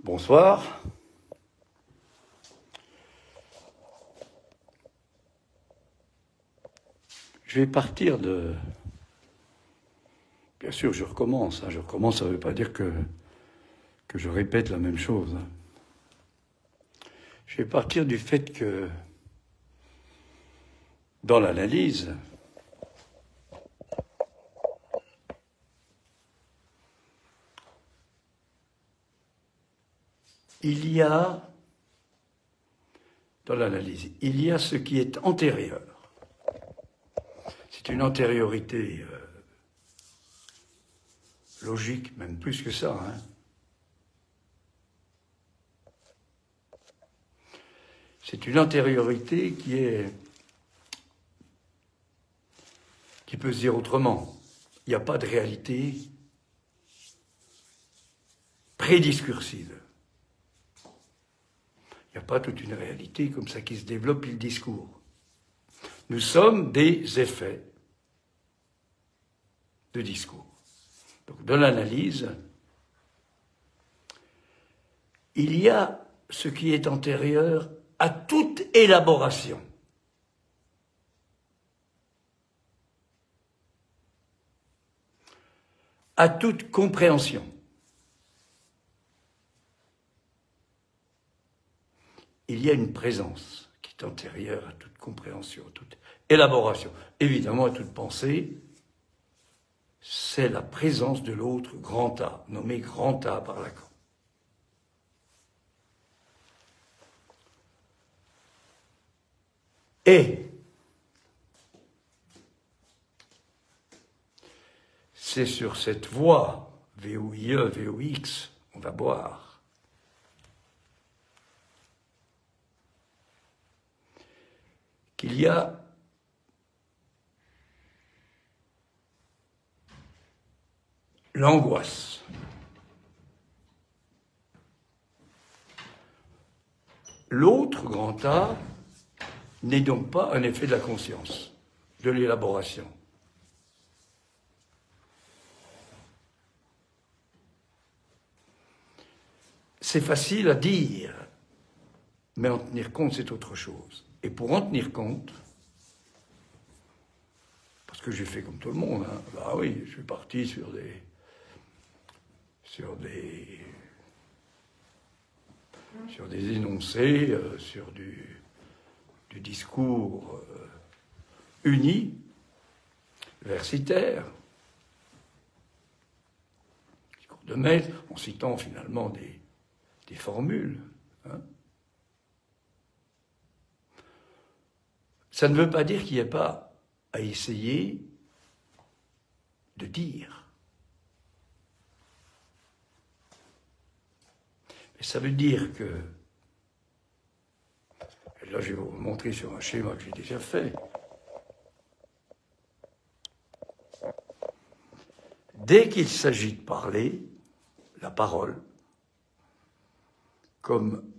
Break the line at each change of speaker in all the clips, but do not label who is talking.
Bonsoir. Je vais partir de... Bien sûr, je recommence. Je recommence, ça ne veut pas dire que je répète la même chose. Je vais partir du fait que, dans l'analyse, il y a ce qui est antérieur. C'est une antériorité logique, même plus que ça. C'est une antériorité qui peut se dire autrement. Il n'y a pas de réalité prédiscursive. Il n'y a pas toute une réalité comme ça qui se développe, le discours. Nous sommes des effets de discours. Donc, dans l'analyse, il y a ce qui est antérieur à toute élaboration. À toute compréhension. Il y a une présence qui est antérieure à toute compréhension, à toute élaboration. Évidemment, à toute pensée, c'est la présence de l'autre grand A, nommé grand A par Lacan. Et c'est sur cette voie, VOIE, VOX, on va boire, qu'il y a l'angoisse. L'autre grand A n'est donc pas un effet de la conscience, de l'élaboration. C'est facile à dire, mais en tenir compte, c'est autre chose. Et pour en tenir compte, parce que j'ai fait comme tout le monde, bah oui, je suis parti sur des énoncés, sur du discours uni, versitaire, discours de maître, en citant finalement des formules. Ça ne veut pas dire qu'il n'y ait pas à essayer de dire. Mais ça veut dire que, et là je vais vous montrer sur un schéma que j'ai déjà fait, dès qu'il s'agit de parler, la parole, comme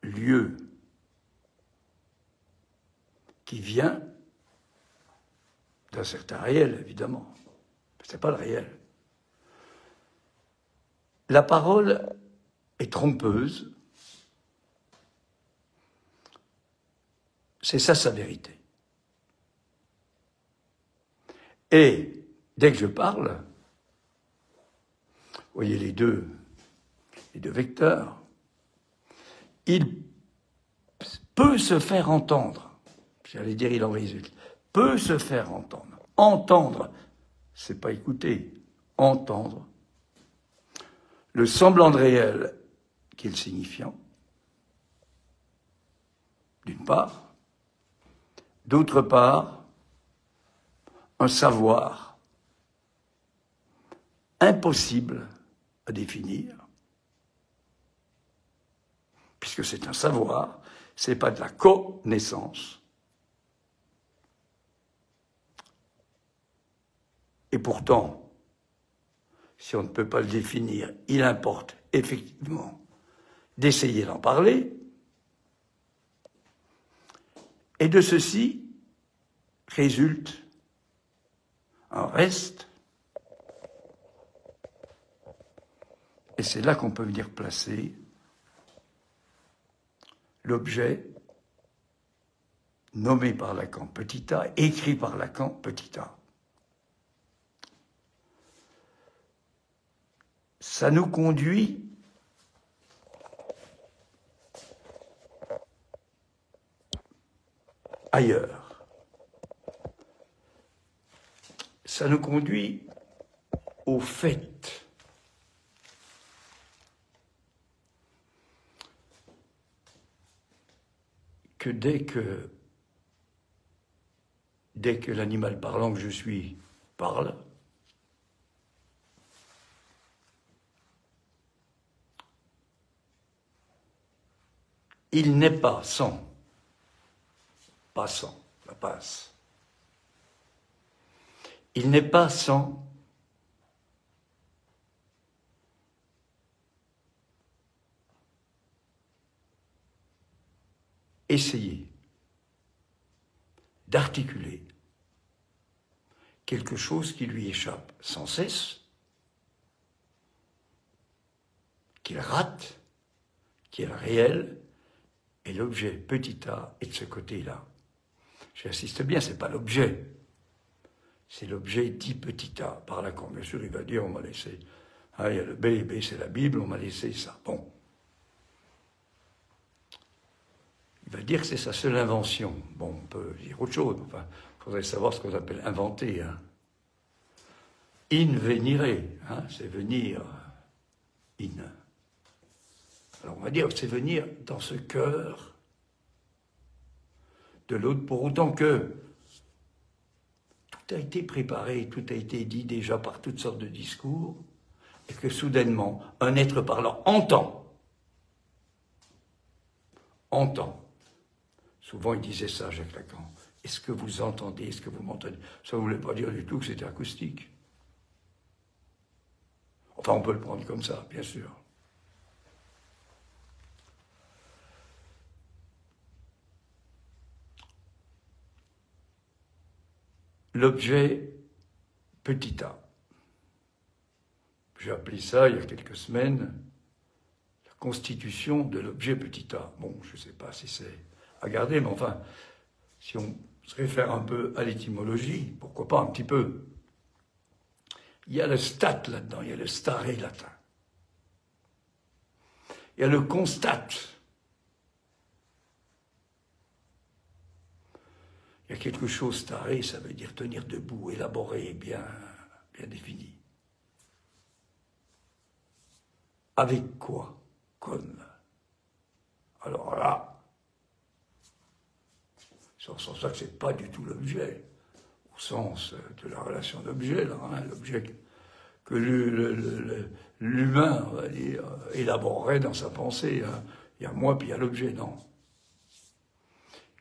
lieu qui vient d'un certain réel, évidemment. Ce n'est pas le réel. La parole est trompeuse. C'est ça sa vérité. Et dès que je parle, vous voyez les deux vecteurs, il peut se faire entendre. J'allais dire, il en résulte. Peut se faire entendre. Entendre, c'est pas écouter. Entendre. Le semblant de réel qui est le signifiant, d'une part. D'autre part, un savoir impossible à définir, puisque c'est un savoir, c'est pas de la connaissance. Et pourtant, si on ne peut pas le définir, il importe effectivement d'essayer d'en parler. Et de ceci résulte un reste Et c'est là qu'on peut venir placer l'objet nommé par Lacan petit a, écrit par Lacan petit a. Ça nous conduit ailleurs. Ça nous conduit au fait que dès que l'animal parlant que je suis parle, il n'est pas sans, la passe. Il n'est pas sans essayer d'articuler quelque chose qui lui échappe sans cesse, qu'il rate, qui est le réel, et l'objet petit a est de ce côté-là. J'insiste bien, c'est pas l'objet, c'est l'objet dit petit a par Lacan. Bien sûr, il va dire, on m'a laissé, il y a le B c'est la Bible, on m'a laissé ça. Bon. Il va dire que c'est sa seule invention. Bon, on peut dire autre chose, enfin, il faudrait savoir ce qu'on appelle inventer. Hein. In venire, hein, c'est venir, in. Alors on va dire que c'est venir dans ce cœur de l'autre, pour autant que tout a été préparé, tout a été dit déjà par toutes sortes de discours, et que soudainement, un être parlant entend. Souvent, il disait ça, Jacques Lacan. Est-ce que vous entendez? Est-ce que vous m'entendez? Ça ne voulait pas dire du tout que c'était acoustique. Enfin, on peut le prendre comme ça, bien sûr. L'objet petit a. J'ai appelé ça, il y a quelques semaines, la constitution de l'objet petit a. Bon, je ne sais pas si c'est à garder, mais enfin, si on se réfère un peu à l'étymologie, pourquoi pas un petit peu. Il y a le stat là-dedans, il y a le stare latin. Il y a le constate. Il y a quelque chose staré, ça veut dire tenir debout, élaboré, bien défini. Avec quoi? Comme. Alors là, c'est en ce sens-là que c'est pas du tout l'objet, au sens de la relation d'objet, là, hein, l'objet que l'humain, on va dire, élaborerait dans sa pensée. Hein. Il y a moi, puis il y a l'objet, non.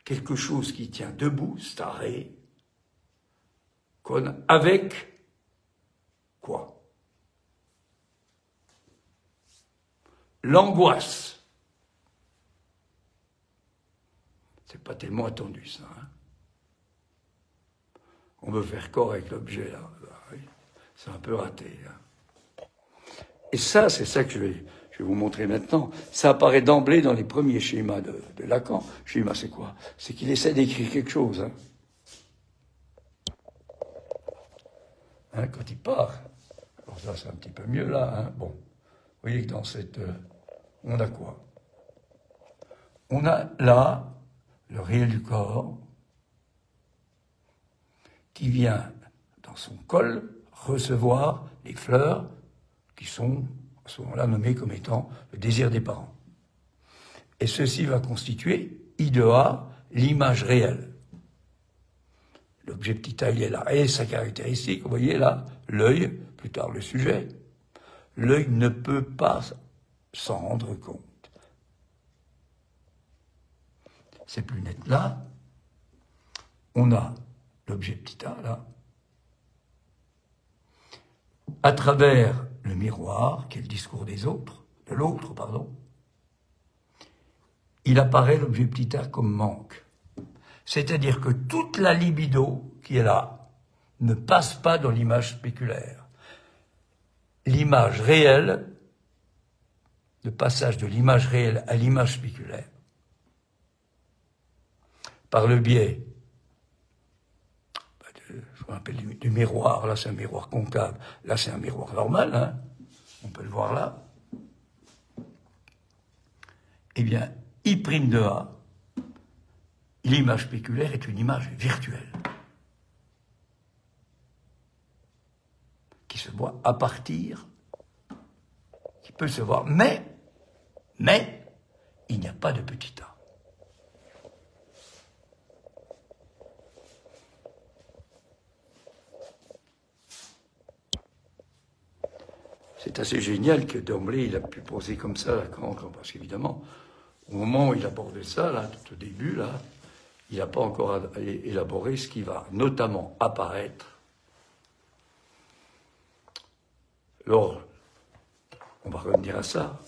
Quelque chose qui tient debout, staré, avec quoi? L'angoisse. C'est pas tellement attendu, ça. Hein. On veut faire corps avec l'objet, là. Oui. C'est un peu raté. Hein. Et ça, c'est ça que je vais vous montrer maintenant. Ça apparaît d'emblée dans les premiers schémas de Lacan. Schéma, c'est quoi? C'est qu'il essaie d'écrire quelque chose. Hein. Hein, quand il part. Alors ça, c'est un petit peu mieux, là. Hein. Bon. Vous voyez que dans cette... on a quoi? On a là le réel du corps qui vient, dans son col, recevoir les fleurs qui sont, à ce moment-là, nommées comme étant le désir des parents. Et ceci va constituer, idea, l'image réelle. L'objet petit a, il est là. Et sa caractéristique, vous voyez là, l'œil, plus tard le sujet. L'œil ne peut pas s'en rendre compte. Ces plus net là, on a l'objet petit a là, à travers le miroir, qui est le discours des autres, de l'autre, pardon, il apparaît l'objet petit a comme manque. C'est-à-dire que toute la libido qui est là ne passe pas dans l'image spéculaire. L'image réelle de passage de l'image réelle à l'image spéculaire, par le biais ce qu'on appelle du miroir. Là, c'est un miroir concave. Là, c'est un miroir normal. Hein. On peut le voir là. Eh bien, I' de A, l'image spéculaire est une image virtuelle qui se voit à partir, qui peut se voir, mais il n'y a pas de petit a. C'est assez génial que d'emblée, il a pu poser comme ça Lacan, parce qu'évidemment, au moment où il abordait ça, là, tout au début, là, il n'a pas encore élaboré ce qui va notamment apparaître lors, on va revenir à ça.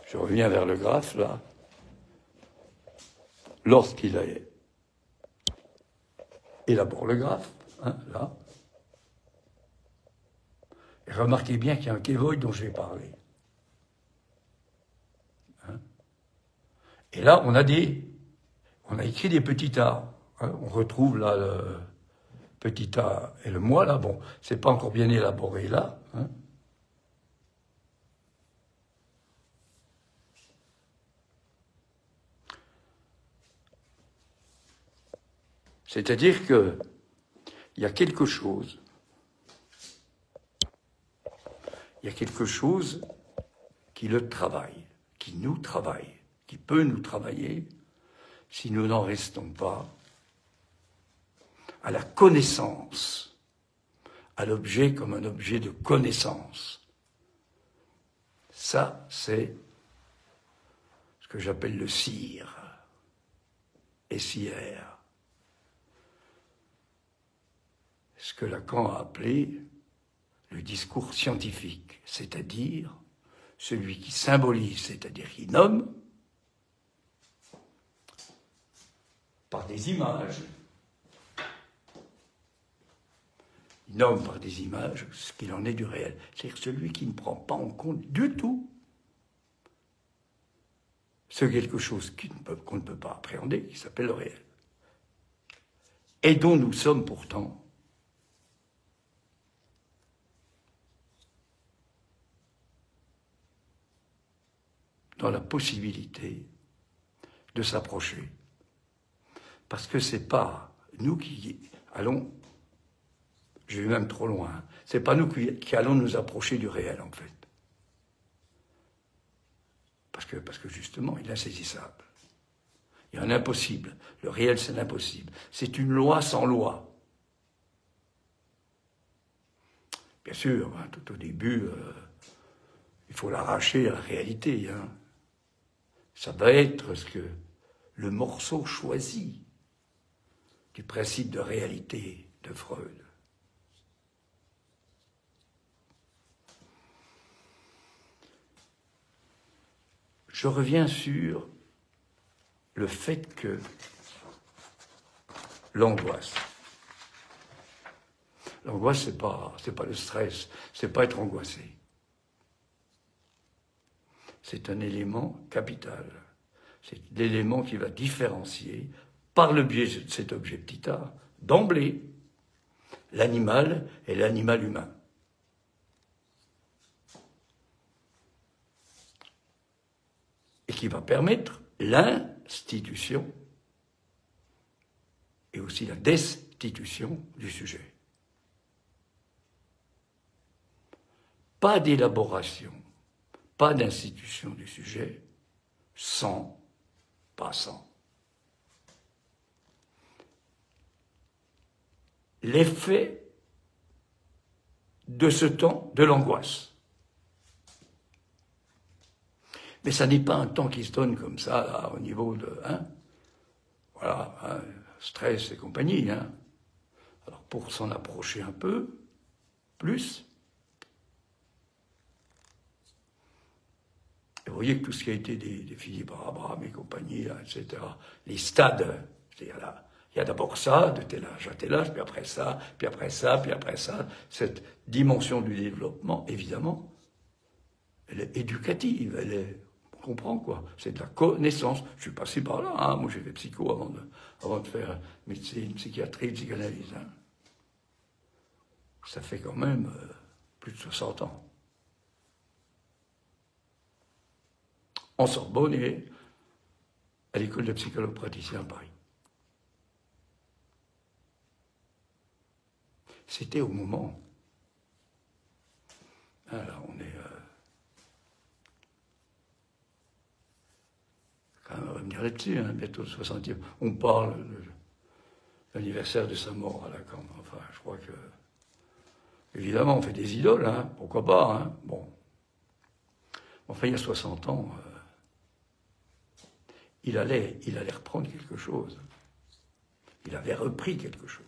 Je reviens vers le graphe, là. Lorsqu'il élabore le graphe, hein, là, et remarquez bien qu'il y a un kévoïde dont je vais parler. Hein. Et là, on a écrit des petits a. Hein. On retrouve là le petit a et le moi, là. Bon, c'est pas encore bien élaboré, là. Hein. C'est-à-dire qu'il y a quelque chose. Il y a quelque chose qui le travaille, qui nous travaille, qui peut nous travailler si nous n'en restons pas à la connaissance, à l'objet comme un objet de connaissance. Ça, c'est ce que j'appelle le SIR, SIR. Ce que Lacan a appelé le discours scientifique, c'est-à-dire celui qui symbolise, c'est-à-dire qui nomme, par des images, il nomme par des images ce qu'il en est du réel. C'est-à-dire celui qui ne prend pas en compte du tout ce quelque chose qu'on ne peut pas appréhender, qui s'appelle le réel, et dont nous sommes pourtant dans la possibilité de s'approcher. Parce que c'est pas nous qui allons, je vais même trop loin, c'est pas nous qui allons nous approcher du réel, en fait. Parce que justement, il est insaisissable. Il y a un impossible. Le réel, c'est l'impossible. C'est une loi sans loi. Bien sûr, hein, tout au début, il faut l'arracher à la réalité. Hein. Ça va être ce que le morceau choisi du principe de réalité de Freud. Je reviens sur le fait que l'angoisse, c'est pas le stress, c'est pas être angoissé. C'est un élément capital. C'est l'élément qui va différencier, par le biais de cet objet petit a, d'emblée, l'animal et l'animal humain. Et qui va permettre l'institution et aussi la destitution du sujet. Pas d'élaboration, pas d'institution du sujet sans, pas sans. L'effet de ce temps de l'angoisse. Mais ça n'est pas un temps qui se donne comme ça, là, au niveau de... Hein, voilà, hein, stress et compagnie. Hein. Alors, pour s'en approcher un peu, plus... Et vous voyez que tout ce qui a été des Philippe Abraham et compagnie, là, etc., les stades, c'est-à-dire là, il y a d'abord ça, de tel âge à tel âge, puis après ça, puis après ça, puis après ça, cette dimension du développement, évidemment, elle est éducative, on comprend quoi, c'est de la connaissance. Je suis passé par là, hein. Moi j'ai fait psycho avant de faire médecine, psychiatrie, psychanalyse. Hein. Ça fait quand même plus de 60 ans. En Sorbonne et à l'école de psychologue praticien à Paris. C'était au moment. Ah, là, on est quand même revenir là-dessus, hein, bientôt le 60e. On parle de l'anniversaire de sa mort à Lacan. Enfin, je crois que évidemment, on fait des idoles, hein, pourquoi pas, hein, bon. Enfin, il y a 60 ans, il allait reprendre quelque chose. Il avait repris quelque chose.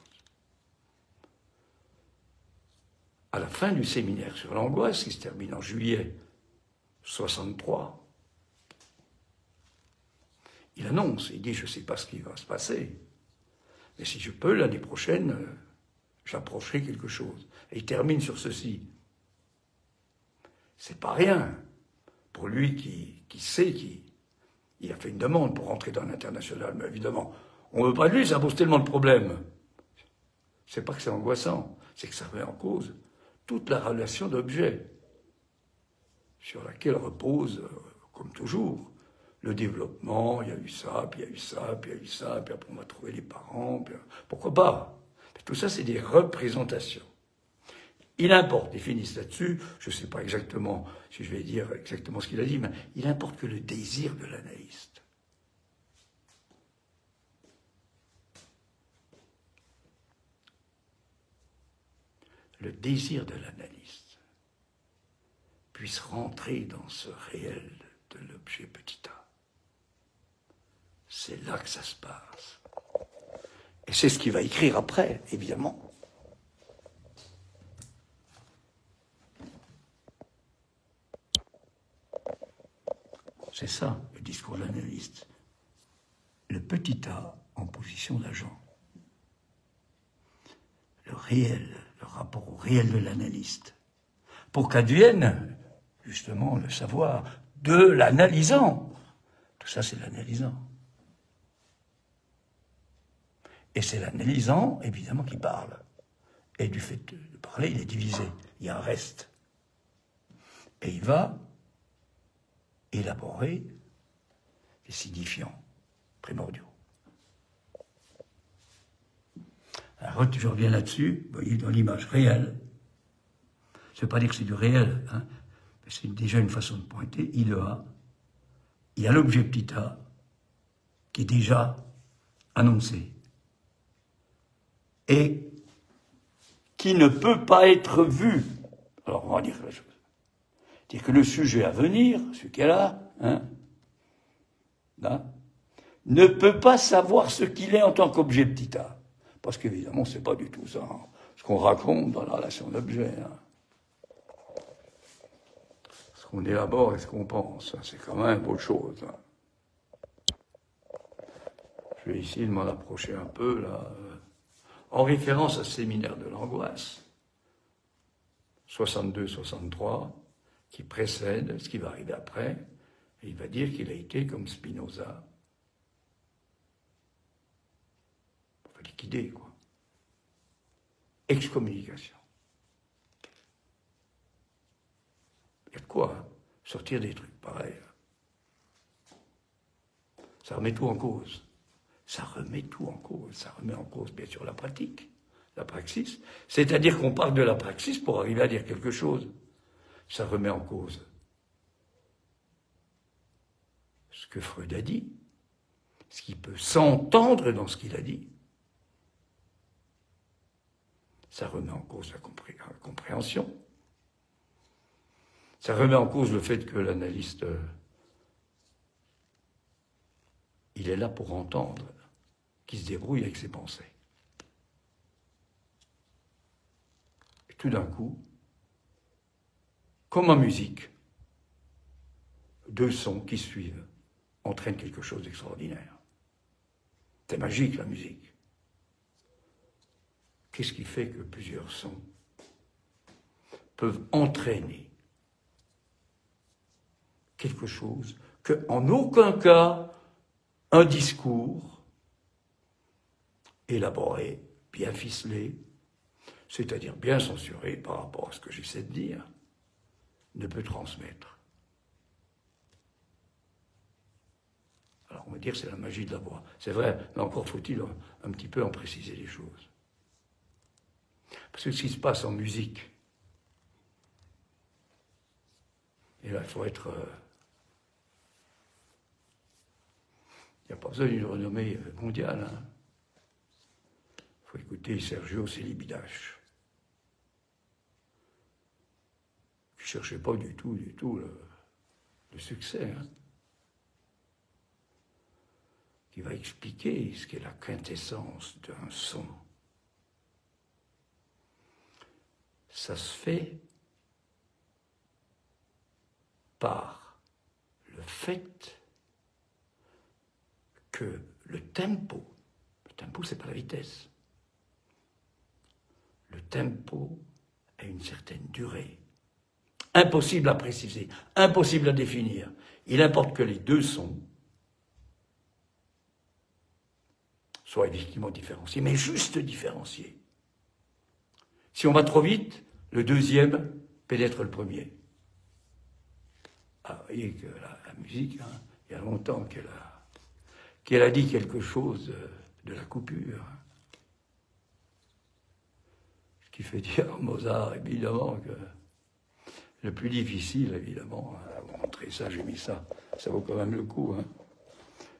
À la fin du séminaire sur l'angoisse, qui se termine en juillet 63, il annonce, il dit, je ne sais pas ce qui va se passer, mais si je peux, l'année prochaine, j'approcherai quelque chose. Et il termine sur ceci. C'est pas rien. Pour lui qui sait qu'il a fait une demande pour rentrer dans l'international, mais évidemment, on ne veut pas de lui, ça pose tellement de problèmes. C'est pas que c'est angoissant, c'est que ça met en cause toute la relation d'objet sur laquelle repose, comme toujours, le développement. Il y a eu ça, puis il y a eu ça, puis il y a eu ça, puis après on va trouver les parents, puis pourquoi pas. Mais tout ça, c'est des représentations. Il importe, ils finissent là-dessus, je ne sais pas exactement si je vais dire exactement ce qu'il a dit, mais il importe que le désir de l'analyste puisse rentrer dans ce réel de l'objet petit a. C'est là que ça se passe. Et c'est ce qu'il va écrire après, évidemment. C'est ça, le discours de l'analyste. Le petit a en position d'agent. Le réel, le rapport au réel de l'analyste. Pour qu'advienne, justement, le savoir de l'analysant. Tout ça, c'est l'analysant. Et c'est l'analysant, évidemment, qui parle. Et du fait de parler, il est divisé. Il y a un reste. Et il va élaborer les signifiants primordiaux. Alors, je reviens là-dessus, vous voyez, dans l'image réelle. Ça ne veut pas dire que c'est du réel, hein, mais c'est déjà une façon de pointer. Il y a l'objet petit a qui est déjà annoncé et qui ne peut pas être vu. Alors, on va dire la chose. C'est-à-dire que le sujet à venir, celui qui est là, ne peut pas savoir ce qu'il est en tant qu'objet petit a. Parce qu'évidemment, c'est pas du tout ça, hein, ce qu'on raconte dans la relation d'objet. Hein. Ce qu'on élabore et ce qu'on pense, hein, c'est quand même autre chose. Hein. Je vais essayer de m'en approcher un peu, là, en référence à ce séminaire de l'angoisse, 62-63, qui précède ce qui va arriver après, et il va dire qu'il a été comme Spinoza, enfin liquidé, quoi. Excommunication. Il y a de quoi, hein, sortir des trucs pareils. Ça remet tout en cause. Ça remet tout en cause. Ça remet en cause, bien sûr, la pratique, la praxis. C'est-à-dire qu'on parle de la praxis pour arriver à dire quelque chose. Ça remet en cause ce que Freud a dit, ce qui peut s'entendre dans ce qu'il a dit. Ça remet en cause la compréhension. Ça remet en cause le fait que l'analyste, il est là pour entendre, qu'il se débrouille avec ses pensées. Et tout d'un coup, comme en musique, deux sons qui suivent entraînent quelque chose d'extraordinaire. C'est magique, la musique. Qu'est-ce qui fait que plusieurs sons peuvent entraîner quelque chose que, en aucun cas, un discours élaboré, bien ficelé, c'est-à-dire bien censuré par rapport à ce que j'essaie de dire, ne peut transmettre. Alors on va dire que c'est la magie de la voix. C'est vrai, mais encore faut-il un petit peu en préciser les choses. Parce que ce qui se passe en musique, et là il faut être... il n'y a pas besoin d'une renommée mondiale. Il faut écouter Sergiu Celibidache, qui ne cherchait pas du tout le succès. Qui va expliquer ce qu'est la quintessence d'un son. Ça se fait par le fait que le tempo c'est pas la vitesse, le tempo a une certaine durée, impossible à préciser, impossible à définir. Il importe que les deux sons soient effectivement différenciés, mais juste différenciés. Si on va trop vite, le deuxième pénètre le premier. Ah, vous voyez que la musique, il y a longtemps qu'elle a dit quelque chose de la coupure. Ce qui fait dire à Mozart, évidemment, que le plus difficile, évidemment, à montrer ça, j'ai mis ça, ça vaut quand même le coup.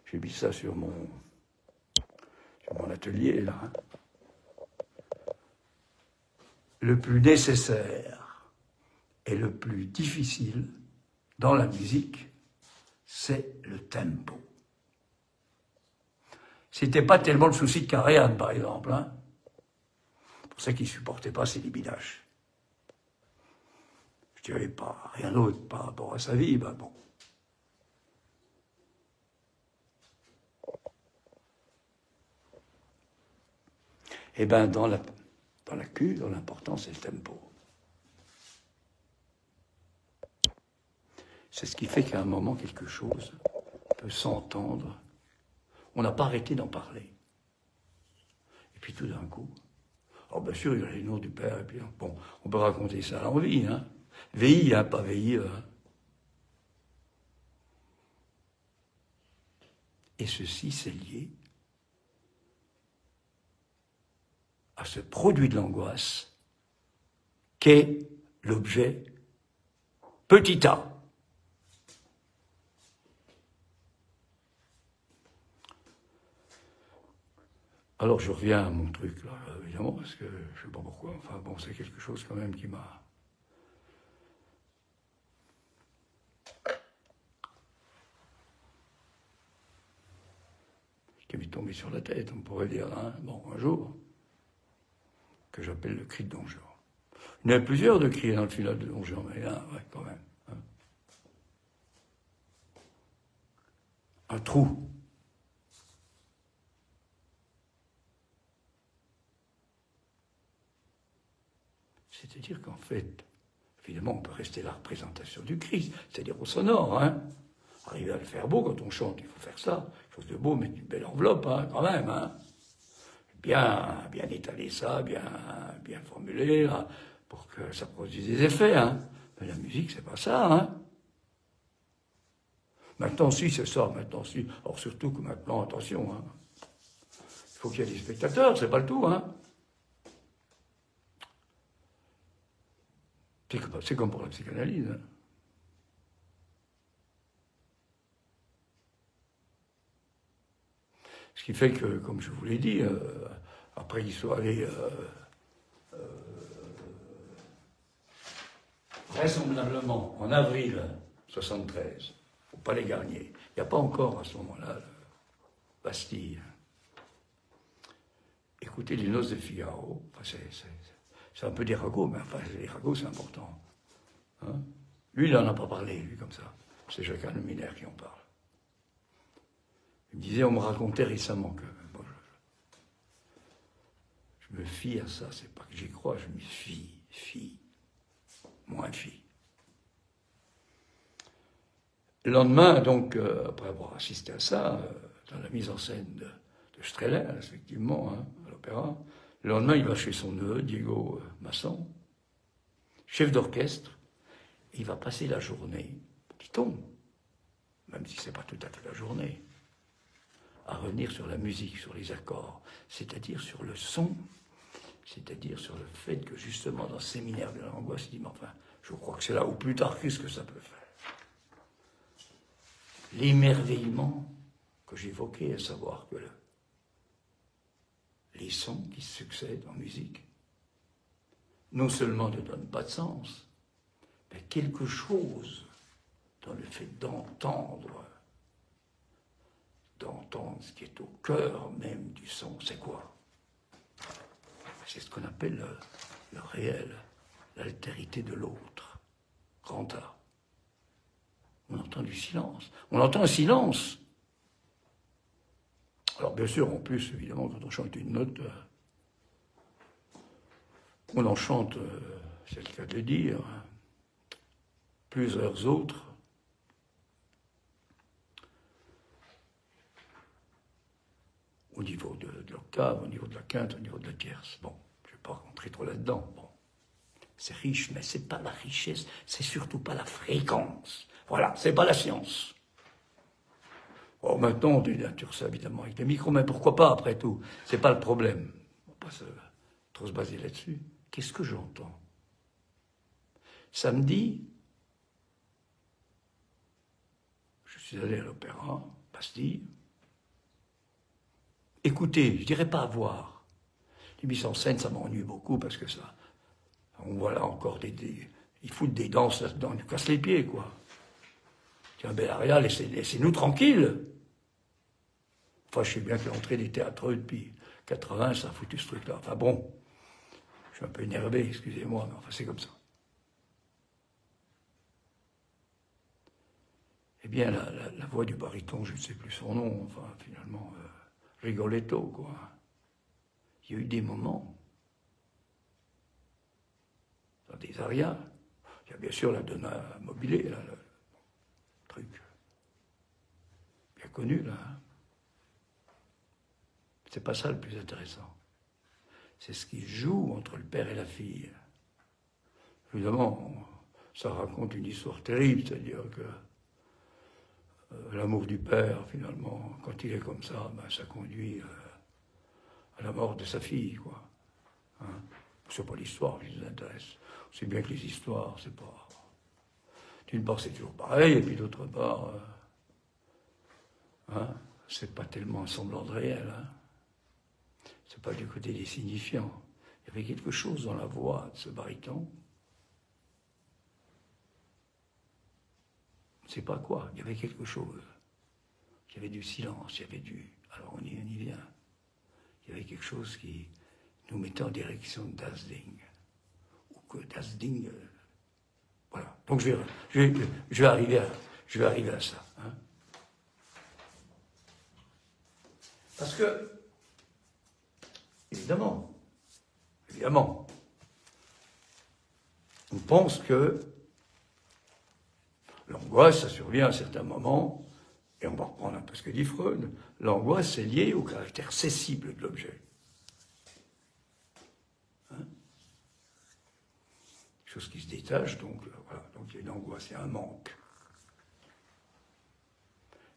J'ai mis ça sur mon atelier, là. Le plus nécessaire et le plus difficile dans la musique, c'est le tempo. C'était pas tellement le souci de Karajan, par exemple. C'est pour ça qu'il ne supportait pas Celibidache. Je dirais pas rien d'autre par rapport à sa vie, bon. Eh bien, dans la cure, l'important, c'est le tempo. C'est ce qui fait qu'à un moment, quelque chose peut s'entendre. On n'a pas arrêté d'en parler. Et puis tout d'un coup, alors bien sûr, il y a les noms du père, et puis bon, on peut raconter ça à l'envie, VI, pas VI. Et ceci, c'est lié à ce produit de l'angoisse qu'est l'objet petit a. Alors je reviens à mon truc, là, évidemment, parce que je ne sais pas pourquoi, enfin bon, c'est quelque chose quand même qui m'est tombé sur la tête, on pourrait dire, bon, un jour, que j'appelle le cri de Don Juan. Il y en a plusieurs de cris dans le final de Don Juan, mais là, ouais, quand même. Un trou. C'est-à-dire qu'en fait, évidemment, on peut rester la représentation du Christ, c'est-à-dire au sonore, Arriver à le faire beau, quand on chante, il faut faire ça, quelque chose de beau, mettre une belle enveloppe, quand même, Bien étaler ça, bien formuler, là, pour que ça produise des effets, Mais la musique, c'est pas ça, Maintenant, si, c'est ça, maintenant, si. Or, surtout que maintenant, attention, il faut qu'il y ait des spectateurs, c'est pas le tout, C'est comme pour la psychanalyse, Ce qui fait que, comme je vous l'ai dit, après qu'ils soient allés vraisemblablement en avril 73 au Palais Garnier, il n'y a pas encore à ce moment-là le Bastille. Écoutez les Noces de Figaro, c'est un peu des ragots, mais enfin les ragots c'est important. Lui, il n'en a pas parlé, lui, comme ça. C'est Jacques Luminaire qui en parle. Il me disait, on me racontait récemment que bon, je me fie à ça, c'est pas que j'y crois, je m'y fie, moins fie. Le lendemain, donc, après avoir assisté à ça, dans la mise en scène de Strehler, effectivement, hein, à l'opéra, le lendemain, il va chez son neveu, Diego Masson, chef d'orchestre, et il va passer la journée, dit-on, même si c'est pas tout à fait la journée, à revenir sur la musique, sur les accords, c'est-à-dire sur le son, c'est-à-dire sur le fait que justement dans ce séminaire de l'angoisse, il dit, mais enfin, je crois que c'est là où plus tard, qu'est-ce que ça peut faire? L'émerveillement que j'évoquais, à savoir que les sons qui se succèdent en musique, non seulement ne donnent pas de sens, mais quelque chose dans le fait d'entendre ce qui est au cœur même du son, c'est quoi? C'est ce qu'on appelle le réel, l'altérité de l'autre, grand A. On entend du silence. On entend un silence. Alors bien sûr, en plus, évidemment, quand on chante une note, on en chante, c'est le cas de le dire, plusieurs autres. Au niveau de l'octave, au niveau de la quinte, au niveau de la tierce. Bon, je ne vais pas rentrer trop là-dedans. Bon, c'est riche, mais c'est pas la richesse, c'est surtout pas la fréquence. Voilà, c'est pas la science. Oh, maintenant, on dénature ça, évidemment, avec les micros, mais pourquoi pas, après tout? C'est pas le problème. On va pas trop se baser là-dessus. Qu'est-ce que j'entends? Samedi, je suis allé à l'opéra, Bastille. Écoutez, je dirais pas voir. Les mises en scène, ça m'ennuie beaucoup parce que ça, on voit là encore ils foutent des danses là-dedans, ils nous cassent les pieds, quoi. Tiens, Bellaria, laissez-nous tranquilles. Enfin, je sais bien que l'entrée des théâtreux depuis 80, ça a foutu ce truc-là. Enfin bon, je suis un peu énervé, excusez-moi, mais enfin c'est comme ça. Eh bien, la voix du baryton, je ne sais plus son nom, enfin finalement, Rigoletto, quoi. Il y a eu des moments, dans des arias, il y a bien sûr la Donna Mobile, là, le truc bien connu, là. C'est pas ça le plus intéressant. C'est ce qui se joue entre le père et la fille. Évidemment, ça raconte une histoire terrible, c'est-à-dire que l'amour du père, finalement, quand il est comme ça, ben, ça conduit à la mort de sa fille, quoi. Hein? C'est pas l'histoire qui nous intéresse. C'est bien que les histoires, c'est pas... D'une part, c'est toujours pareil, et puis d'autre part, hein, c'est pas tellement un semblant de réel. Hein. C'est pas du côté des signifiants. Il y avait quelque chose dans la voix de ce baryton. Je ne sais pas quoi, il y avait quelque chose. Il y avait du silence, il y avait du... Alors on y vient. Il y avait quelque chose qui nous mettait en direction de Das Ding. Ou que Das Ding... voilà. Donc je vais arriver à ça. Hein. Parce que, évidemment, on pense que l'angoisse, ça survient à certains moments, et on va reprendre un peu ce que dit Freud, l'angoisse est liée au caractère cessible de l'objet. Hein? Chose qui se détache, donc voilà, donc il y a une angoisse, il y a un manque.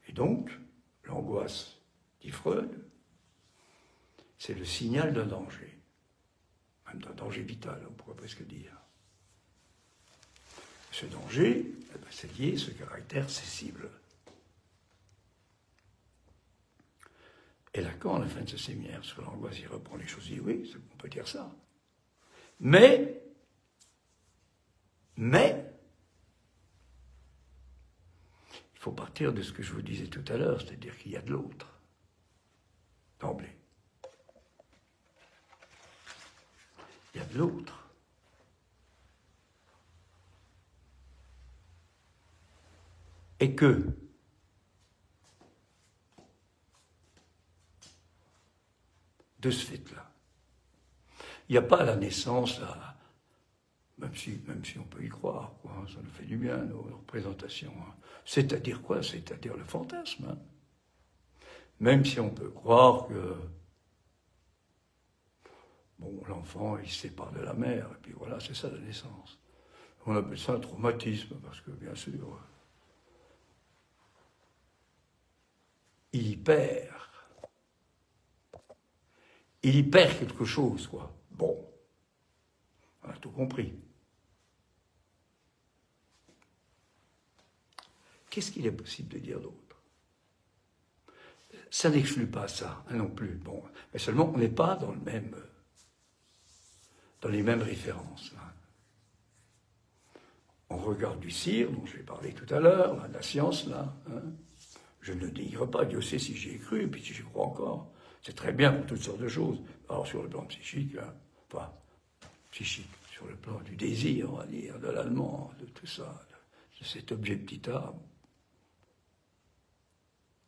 Et donc, l'angoisse, dit Freud, c'est le signal d'un danger, même d'un danger vital, on pourrait presque dire. Ce danger, eh ben, c'est lié à ce caractère cessible. Et Lacan, à la fin de ce séminaire sur l'angoisse, il reprend les choses, il dit oui, on peut dire ça. Mais, il faut partir de ce que je vous disais tout à l'heure, c'est-à-dire qu'il y a de l'autre, d'emblée. Il y a de l'autre. Et que, de ce fait-là, il n'y a pas la naissance, même si on peut y croire, quoi, hein, ça nous fait du bien, nos représentations. Hein. C'est-à-dire quoi? C'est-à-dire le fantasme. Hein. Même si on peut croire que bon, l'enfant, il se sépare de la mère, et puis voilà, c'est ça la naissance. On appelle ça un traumatisme, parce que bien sûr, il y perd quelque chose, quoi. Bon, on a tout compris. Qu'est-ce qu'il est possible de dire d'autre? Ça n'exclut pas ça, hein, non plus. Bon, mais seulement on n'est pas dans les mêmes références. Hein. On regarde du cire, dont j'ai parlé tout à l'heure, la science, là. Hein. Je ne dénigre pas, Dieu sait si j'y ai cru, et puis si j'y crois encore. C'est très bien pour toutes sortes de choses. Alors sur le plan psychique, hein, enfin, psychique, sur le plan du désir, on va dire, de l'allemand, de tout ça, de cet objet petit âme,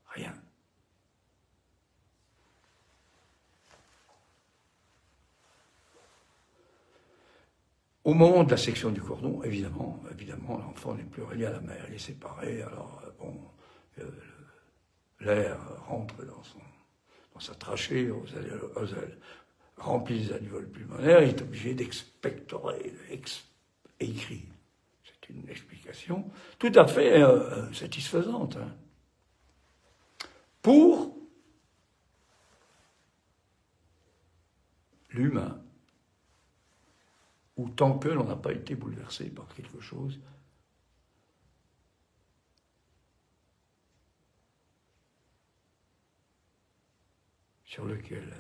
rien. Au moment de la section du cordon, évidemment, l'enfant n'est plus relié à la mère, il est séparé, alors, bon, l'air rentre dans sa trachée, aux ailes, remplit les alvéoles pulmonaires, il est obligé d'expectorer, et il crie. C'est une explication tout à fait satisfaisante. Hein. Pour l'humain, ou tant que l'on n'a pas été bouleversé par quelque chose sur lequel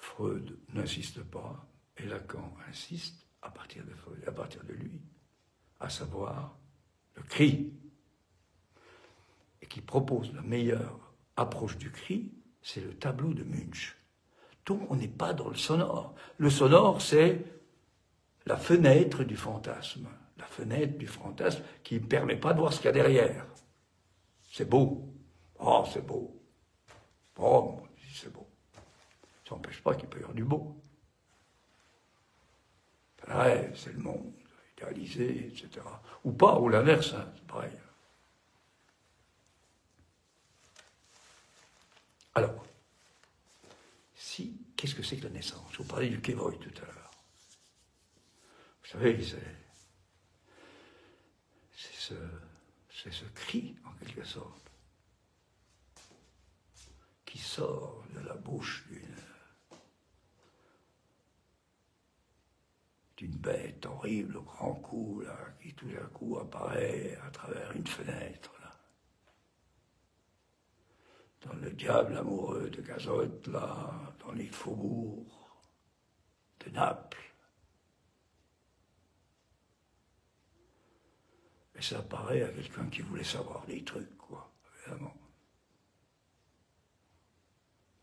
Freud n'insiste pas, et Lacan insiste à partir de Freud, à partir de lui, à savoir le cri, et qui propose la meilleure approche du cri, c'est le tableau de Munch. Donc on n'est pas dans le sonore. Le sonore, c'est la fenêtre du fantasme. La fenêtre du fantasme qui ne permet pas de voir ce qu'il y a derrière. C'est beau. Oh, c'est beau. Oh, c'est beau. Ça n'empêche pas qu'il peut y avoir du beau. C'est le rêve, c'est le monde, idéalisé, etc. Ou pas, ou l'inverse, hein, c'est pareil. Alors, qu'est-ce que c'est que la naissance? Je vous parlais du Kévoï tout à l'heure. Vous savez, c'est ce cri, en quelque sorte, qui sort de la bouche d'une bête horrible au grand cou, là, qui tout d'un coup apparaît à travers une fenêtre, là. Dans le diable amoureux de Cazotte, là, dans les faubourgs de Naples. Et ça apparaît à quelqu'un qui voulait savoir des trucs, quoi, évidemment.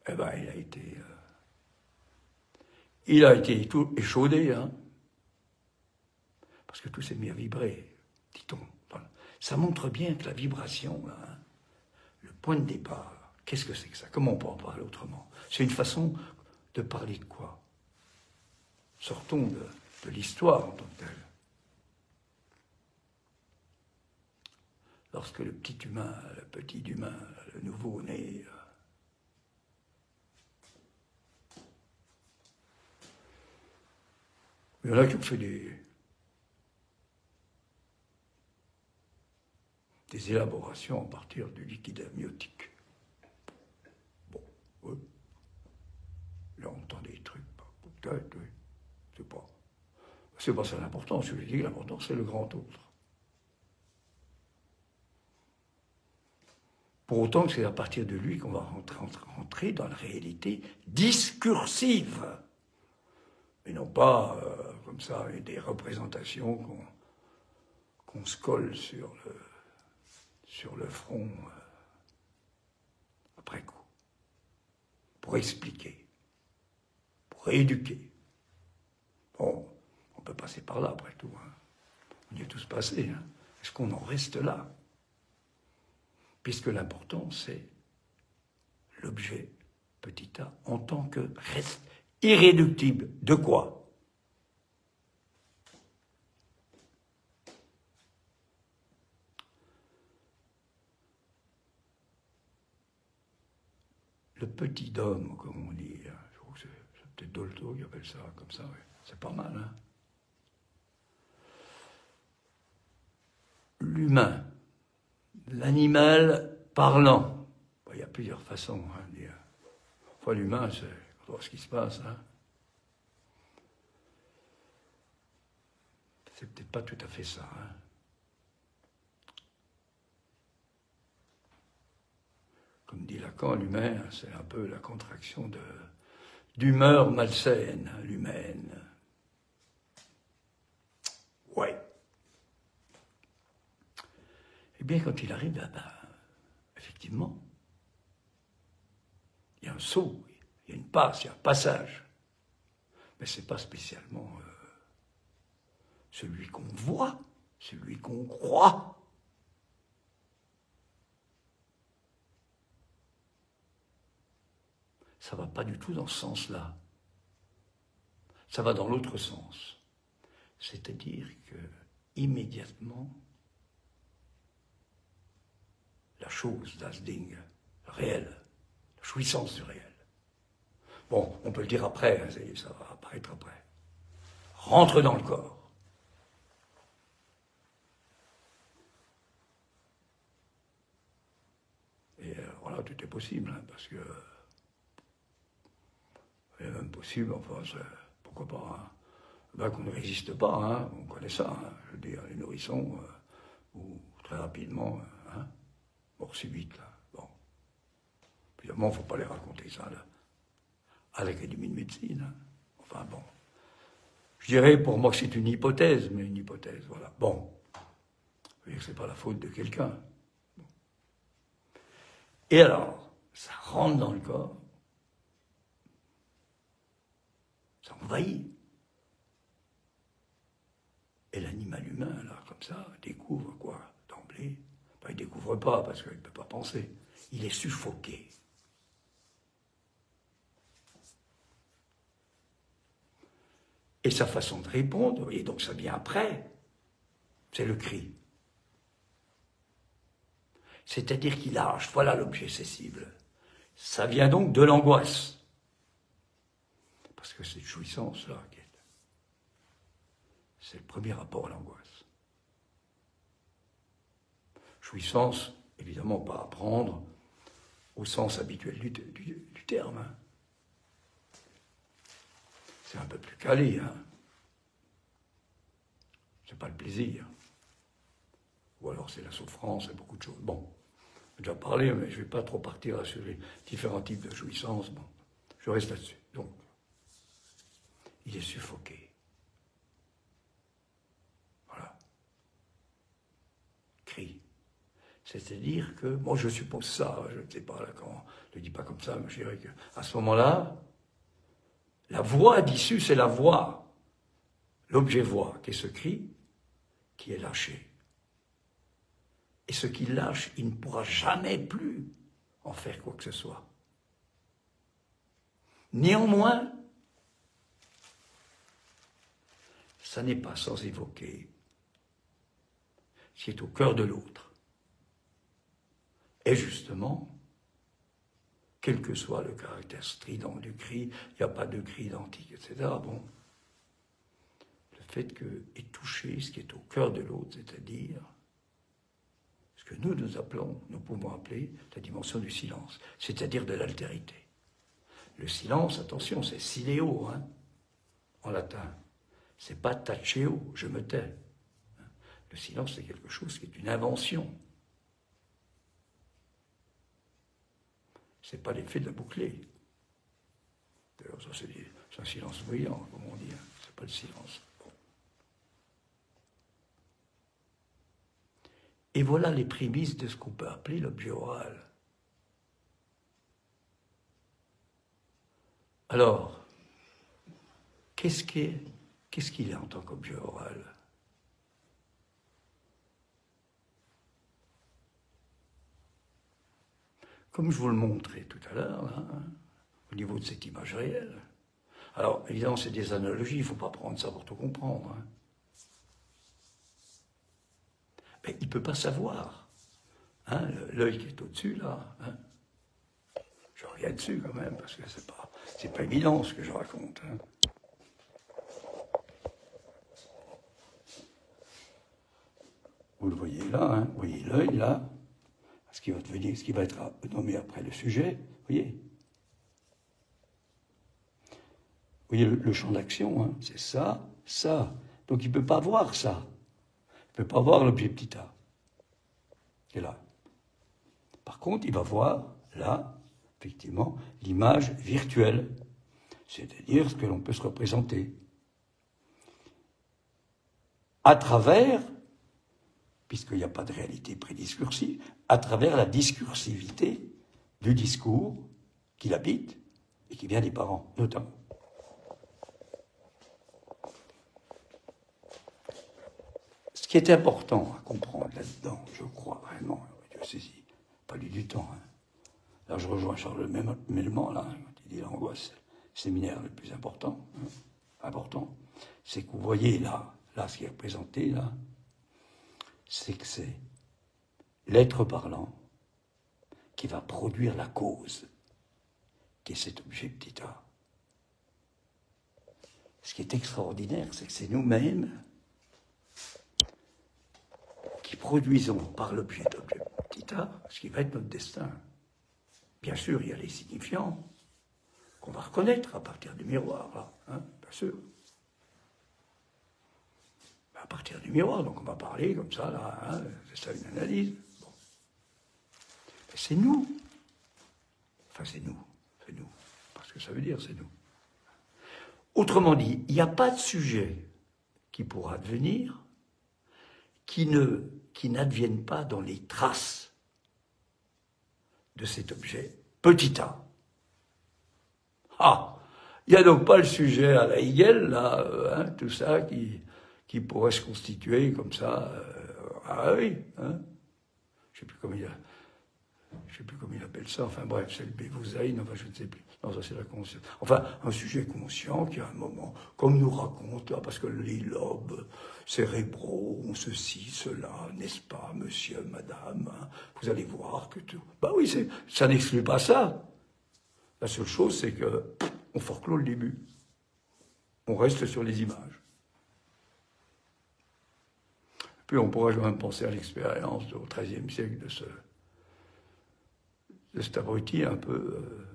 Eh ben, il a été tout échaudé, hein, parce que tout s'est mis à vibrer, dit-on. Ça montre bien que la vibration, là, hein, le point de départ, qu'est-ce que c'est que ça? Comment on peut en parler autrement? C'est une façon de parler de quoi? Sortons de l'histoire en tant que telle. Lorsque le petit humain, le nouveau-né, il y en a qui ont fait des élaborations à partir du liquide amniotique. Bon, oui. Là, on entend des trucs, peut-être, oui. C'est pas ça l'important, je dis, l'important, c'est le grand autre. Pour autant que c'est à partir de lui qu'on va rentrer dans la réalité discursive. Et non pas, comme ça, des représentations qu'on se colle sur le front après coup. Pour expliquer. Pour éduquer. Bon, on peut passer par là après tout. Hein. On y est tous passés. Hein. Est-ce qu'on en reste là? Puisque l'important, c'est l'objet, petit a, en tant que reste irréductible. De quoi? le petit dôme, comme on dit. Je crois que c'est peut-être Dolto qui appelle ça comme ça. Ouais. C'est pas mal, hein. L'humain, l'animal parlant. Il y a plusieurs façons de dire. Enfin, l'humain, c'est ce qui se passe. Hein. C'est peut-être pas tout à fait ça. Hein. Comme dit Lacan, l'humain, c'est un peu la contraction d'humeur malsaine, l'humaine. Ouais. Eh bien, quand il arrive là-bas, effectivement, il y a un saut, il y a une passe, il y a un passage. Mais ce n'est pas spécialement celui qu'on voit, celui qu'on croit. Ça ne va pas du tout dans ce sens-là. Ça va dans l'autre sens. C'est-à-dire que, immédiatement, la chose, das Ding, le réel, la jouissance du réel. Bon, on peut le dire après, hein, ça va apparaître après. Rentre dans le corps. Et voilà, tout est possible, hein, parce que il est même possible, enfin, pourquoi pas, hein, ben, qu'on ne résiste pas, hein, on connaît ça, hein, je veux dire, les nourrissons, ou très rapidement, hein, mort subite, là, bon. Évidemment, il ne faut pas les raconter ça, là, à l'Académie de médecine, hein. Enfin, bon. Je dirais, pour moi, que c'est une hypothèse, mais une hypothèse, voilà. Bon. Vous voyez que ce n'est pas la faute de quelqu'un. Bon. Et alors, ça rentre dans le corps, ça envahit. Et l'animal humain, là, comme ça, découvre quoi, d'emblée? Ben, il ne découvre pas, parce qu'il ne peut pas penser. Il est suffoqué. Et sa façon de répondre, et donc ça vient après, c'est le cri. C'est-à-dire qu'il lâche, voilà l'objet cessible. Ça vient donc de l'angoisse. Parce que cette jouissance-là, c'est le premier rapport à l'angoisse. Jouissance, évidemment pas à prendre au sens habituel du terme. Hein. C'est un peu plus calé. Hein. C'est pas le plaisir. Ou alors c'est la souffrance, c'est beaucoup de choses. Bon, j'ai déjà parlé, mais je ne vais pas trop partir sur les différents types de jouissance. Bon, je reste là-dessus. Donc, il est suffoqué. Voilà. Cri. C'est-à-dire que, moi je suppose ça, je ne sais pas là quand, je ne dis pas comme ça, mais je dirais qu'à ce moment-là, la voix d'issue, c'est la voix, l'objet voix, qui est ce cri, qui est lâché. Et ce qu'il lâche, il ne pourra jamais plus en faire quoi que ce soit. Néanmoins, ça n'est pas sans évoquer ce qui est au cœur de l'autre. Et justement, quel que soit le caractère strident du cri, il n'y a pas de cri identique, etc. Bon, le fait est touché ce qui est au cœur de l'autre, c'est-à-dire ce que nous pouvons appeler la dimension du silence, c'est-à-dire de l'altérité. Le silence, attention, c'est sileo, hein, en latin. C'est pas taceo, je me tais. Le silence, c'est quelque chose qui est une invention. C'est pas l'effet de la bouclée. D'ailleurs, ça, c'est un silence bruyant, comme on dit. Hein. C'est pas le silence. Bon. Et voilà les prémices de ce qu'on peut appeler l'objet oral. Alors, qu'est-ce qu'il est en tant qu'objet oral? Comme je vous le montrais tout à l'heure, hein, au niveau de cette image réelle. Alors, évidemment, c'est des analogies, il ne faut pas prendre ça pour tout comprendre. Hein. Mais il ne peut pas savoir. Hein, l'œil qui est au-dessus, là, hein, je qu'il y a dessus quand même, parce que c'est pas évident ce que je raconte. Hein. Vous le voyez là, hein, vous voyez l'œil là, ce qui va être nommé après le sujet, vous voyez. Vous voyez le champ d'action, hein, c'est ça, ça. Donc il ne peut pas voir ça. Il ne peut pas voir l'objet petit a. qui est là. Par contre, il va voir là, effectivement, l'image virtuelle, c'est-à-dire ce que l'on peut se représenter. À travers, puisqu'il n'y a pas de réalité prédiscursive, à travers la discursivité du discours qui l'habite et qui vient des parents, notamment. Ce qui est important à comprendre là-dedans, je crois vraiment, Dieu saisit, pas du temps. Hein. Là, je rejoins Charles Melman, là, quand il dit l'angoisse, séminaire le plus important, c'est que vous voyez là, ce qui est représenté, là, c'est que c'est l'être parlant qui va produire la cause, qui est cet objet petit a. Ce qui est extraordinaire, c'est que c'est nous-mêmes qui produisons par l'objet petit a ce qui va être notre destin. Bien sûr, il y a les signifiants qu'on va reconnaître à partir du miroir, là, hein, bien sûr. À partir du miroir, donc on va parler comme ça, là, hein, c'est ça une analyse. Bon. Mais c'est nous. Enfin, c'est nous, parce que ça veut dire c'est nous. Autrement dit, il n'y a pas de sujet qui pourra advenir qui n'advienne pas dans les traces de cet objet petit a. Ah, il n'y a donc pas le sujet à la Hegel, là, hein, tout ça qui pourrait se constituer comme ça. Ah oui, hein. Je ne sais plus comment il appelle ça. Enfin bref, c'est le Bévouzaïn, enfin je ne sais plus. Non, ça c'est la conscience. Enfin, un sujet conscient qui à un moment, comme nous raconte, là, parce que les lobes cérébraux ont ceci, cela, n'est-ce pas, monsieur, madame, hein, vous allez voir que tout... Bah oui, ça n'exclut pas ça. La seule chose, c'est que on forclôt le début. On reste sur les images. Puis on pourrait même penser à l'expérience au XIIIe siècle de cet abruti un peu,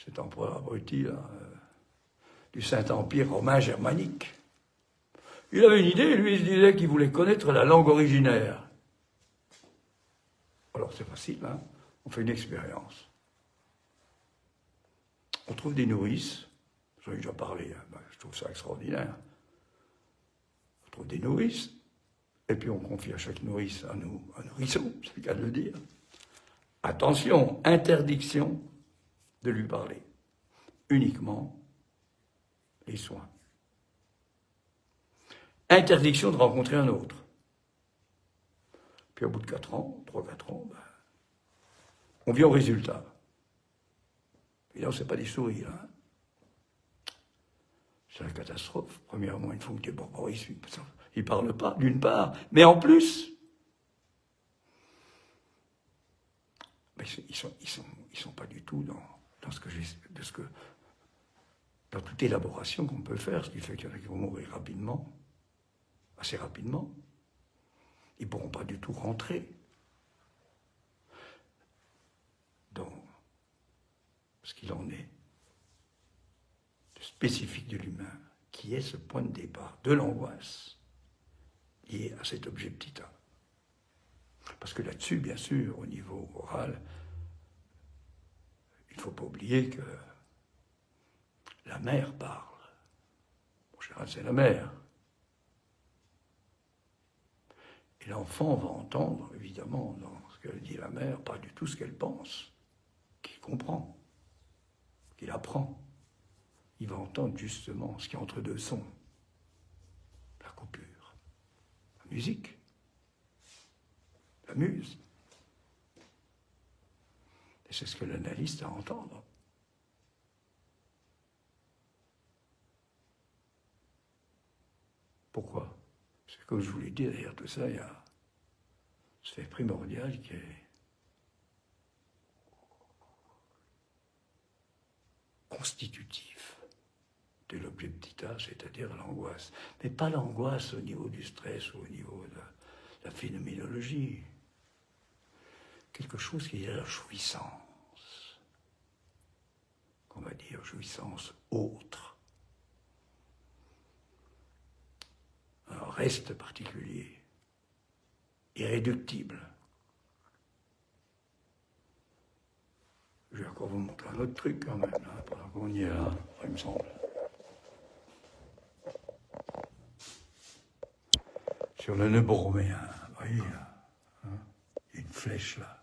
cet empereur abruti là, du Saint-Empire romain germanique. Il avait une idée, lui, il se disait qu'il voulait connaître la langue originaire. Alors c'est facile, hein, on fait une expérience. On trouve des nourrices, j'en ai déjà parlé, hein, je trouve ça extraordinaire. On trouve des nourrices, et puis on confie à chaque nourrice un nourrisson, c'est le cas de le dire. Attention, interdiction de lui parler. Uniquement les soins. Interdiction de rencontrer un autre. Puis au bout de 3-4 ans, on vient au résultat. Évidemment, ce n'est pas des souris, là. Hein. C'est la catastrophe. Premièrement, il faut que tu borborisme. Ils ne parlent pas, d'une part. Mais en plus, ils sont pas du tout dans toute élaboration qu'on peut faire, ce qui fait qu'il y en a qui vont mourir rapidement, assez rapidement. Ils ne pourront pas du tout rentrer dans ce qu'il en est de spécifique de l'humain, qui est ce point de départ de l'angoisse lié à cet objet petit a. Parce que là-dessus, bien sûr, au niveau oral, il ne faut pas oublier que la mère parle. En général, c'est la mère. Et l'enfant va entendre, évidemment, dans ce que dit la mère, pas du tout ce qu'elle pense, qu'il comprend, qu'il apprend. Il va entendre justement ce qui est entre deux sons, la coupure, la musique, la muse. Et c'est ce que l'analyste a à entendre. Pourquoi? Parce que comme je vous l'ai dit, derrière tout ça, il y a ce fait primordial qui est constitutif de l'objet Ptita, c'est-à-dire l'angoisse. Mais pas l'angoisse au niveau du stress ou au niveau de la phénoménologie. Quelque chose qui est la jouissance, qu'on va dire jouissance autre. Un reste particulier, irréductible. Je vais encore vous montrer un autre truc quand même, là, pendant qu'on y est là, il me semble. Sur le nœud borroméen, vous voyez, là, hein, il y a une flèche là.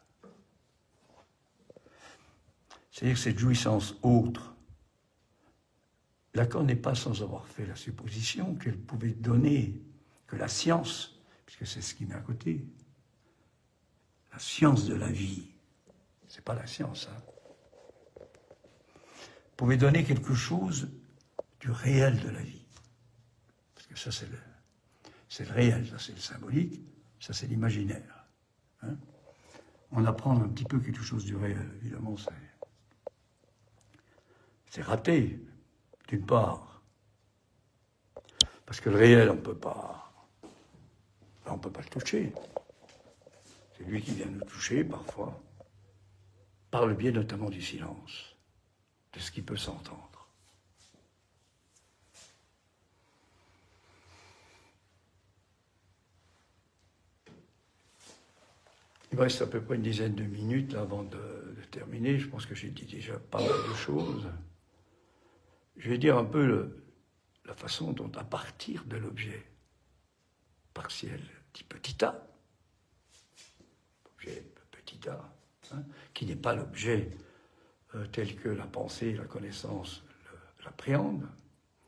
C'est-à-dire que cette jouissance autre, Lacan n'est pas sans avoir fait la supposition qu'elle pouvait donner, que la science, puisque c'est ce qu'il met à côté, la science de la vie, c'est pas la science, hein, pouvait donner quelque chose du réel de la vie. Parce que ça, c'est le réel, ça c'est le symbolique, ça c'est l'imaginaire. Hein. On apprend un petit peu quelque chose du réel, évidemment, c'est raté, d'une part. Parce que le réel, on ne peut pas le toucher. C'est lui qui vient nous toucher, parfois, par le biais notamment du silence, de ce qui peut s'entendre. Il me reste à peu près une dizaine de minutes là, avant de terminer. Je pense que j'ai dit déjà pas mal de choses. Je vais dire un peu la façon dont, à partir de l'objet partiel dit petit a, objet petit a, hein, qui n'est pas l'objet tel que la pensée, la connaissance l'appréhendent,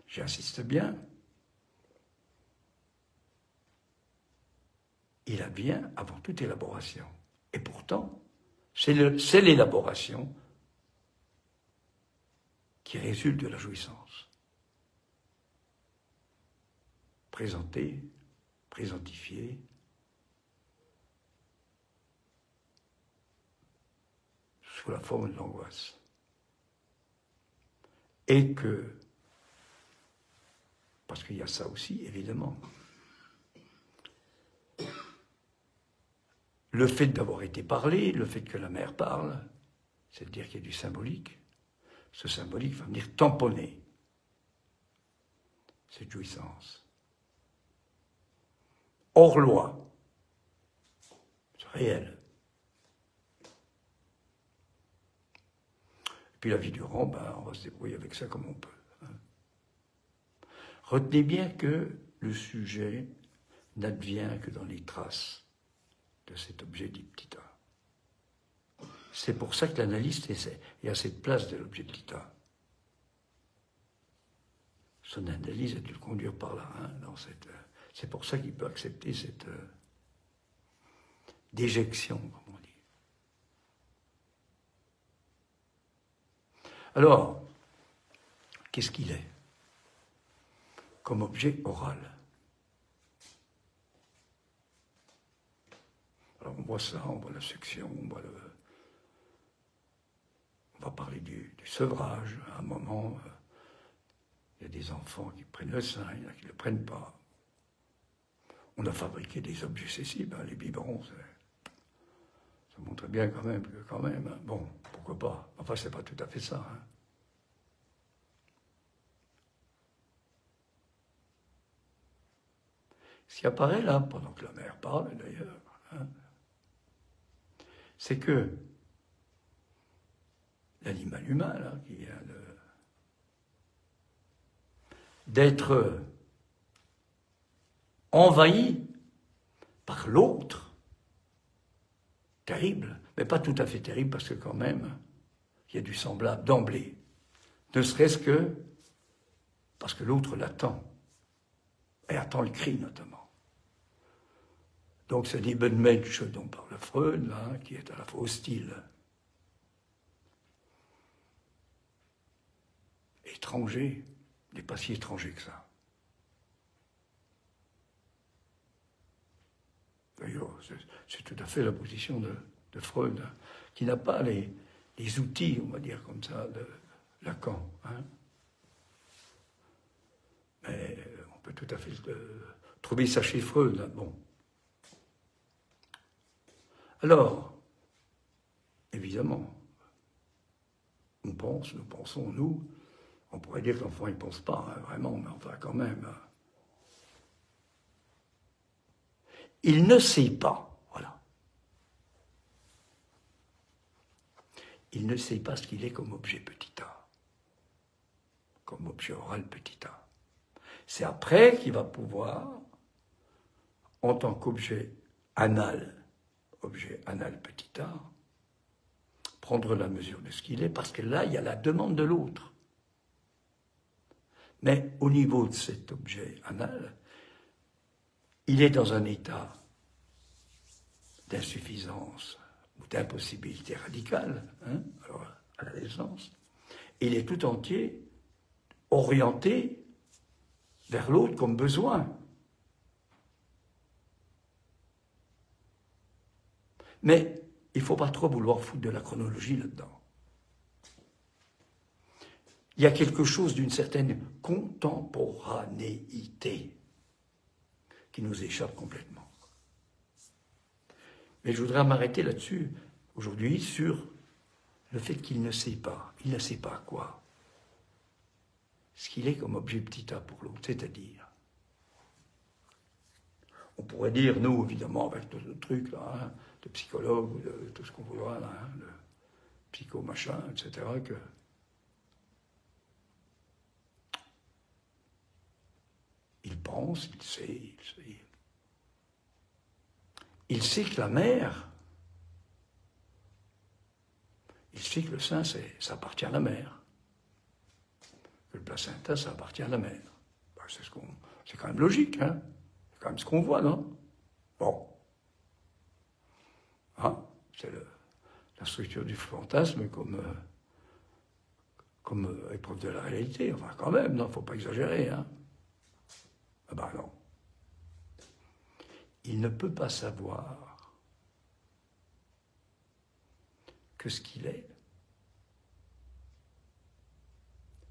j'insiste bien, il advient avant toute élaboration. Et pourtant, c'est l'élaboration qui résulte de la jouissance. Présentée, présentifiée, sous la forme de l'angoisse. Et que, parce qu'il y a ça aussi, évidemment, le fait d'avoir été parlé, le fait que la mère parle, c'est-à-dire qu'il y a du symbolique, ce symbolique va venir tamponner cette jouissance. Hors loi, c'est réel. Et puis la vie durant, on va se débrouiller avec ça comme on peut. Hein. Retenez bien que le sujet n'advient que dans les traces de cet objet dit petit a. C'est pour ça que l'analyste est à cette place de l'objet de l'ITA. Son analyse a dû le conduire par là. Hein, c'est pour ça qu'il peut accepter cette déjection, comme on dit. Alors, qu'est-ce qu'il est comme objet oral? Alors on voit ça, on voit la section, on va parler du sevrage. À un moment, il y a des enfants qui prennent le sein, il y en a qui ne le prennent pas. On a fabriqué des objets accessibles, hein, les biberons, ça montre bien quand même que hein, bon, pourquoi pas. Enfin, c'est pas tout à fait ça. Hein. Ce qui apparaît là, pendant que la mère parle d'ailleurs, hein, c'est que l'animal humain, là, qui vient d'être envahi par l'autre, terrible, mais pas tout à fait terrible, parce que quand même, il y a du semblable d'emblée, ne serait-ce que parce que l'autre l'attend, et attend le cri notamment. Donc c'est l'Ibenmensch dont parle Freud, là, qui est à la fois hostile, étranger, n'est pas si étranger que ça. D'ailleurs, c'est tout à fait la position de Freud, qui n'a pas les outils, on va dire comme ça, Lacan. Hein. Mais on peut tout à fait trouver ça chez Freud. Hein. Bon. Alors, évidemment, nous pensons, nous, on pourrait dire que l'enfant il ne pense pas, hein, vraiment, mais enfin quand même. Hein. Il ne sait pas, voilà. Il ne sait pas ce qu'il est comme objet petit a, comme objet oral petit a. C'est après qu'il va pouvoir, en tant qu'objet anal petit a, prendre la mesure de ce qu'il est, parce que là, il y a la demande de l'autre. Mais au niveau de cet objet anal, il est dans un état d'insuffisance ou d'impossibilité radicale, hein, alors à la naissance. Il est tout entier orienté vers l'autre comme besoin. Mais il ne faut pas trop vouloir foutre de la chronologie là-dedans. Il y a quelque chose d'une certaine contemporanéité qui nous échappe complètement. Mais je voudrais m'arrêter là-dessus, aujourd'hui, sur le fait qu'il ne sait pas. Il ne sait pas quoi. Ce qu'il est comme objet petit a pour l'autre, c'est-à-dire. On pourrait dire, nous, évidemment, avec tout le truc, là, hein, de psychologue, de tout ce qu'on voudra, là, hein, le psycho-machin, etc., que il pense, il sait. Il sait que la mère, il sait que le sein, ça appartient à la mère. Que le placenta, ça appartient à la mère. Ben, c'est quand même logique, hein. C'est quand même ce qu'on voit, non? Bon. Hein? C'est la structure du fantasme comme épreuve de la réalité. Enfin, quand même, non, il ne faut pas exagérer, hein. Ah ben non. Il ne peut pas savoir que ce qu'il est,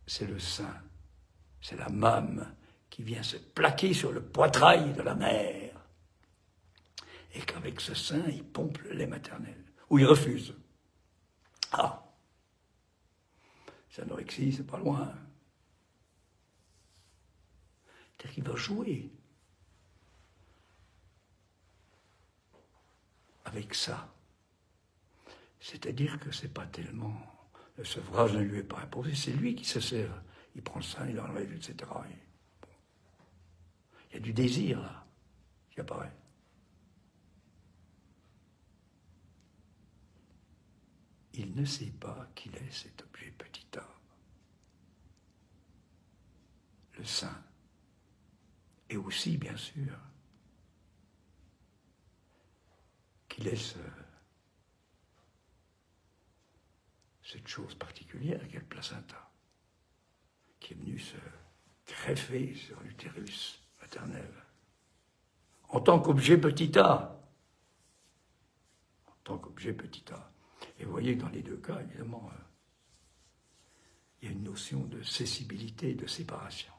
c'est le sein, c'est la mame qui vient se plaquer sur le poitrail de la mère. Et qu'avec ce sein, il pompe le lait maternel. Ou il refuse. Ah, l'anorexie, c'est pas loin. C'est-à-dire qu'il va jouer avec ça. C'est-à-dire que c'est pas tellement... Le sevrage ne lui est pas imposé, c'est lui qui se sert. Il prend le sein, il l'enlève, etc. Et, bon. Il y a du désir, là, qui apparaît. Il ne sait pas qu'il est cet objet petit a. Le sein. Et aussi, bien sûr, qu'il est cette chose particulière qu'est le placenta, qui est venu se greffer sur l'utérus maternel. En tant qu'objet petit a. En tant qu'objet petit a. Et vous voyez que dans les deux cas, évidemment, il y a une notion de cessibilité, de séparation.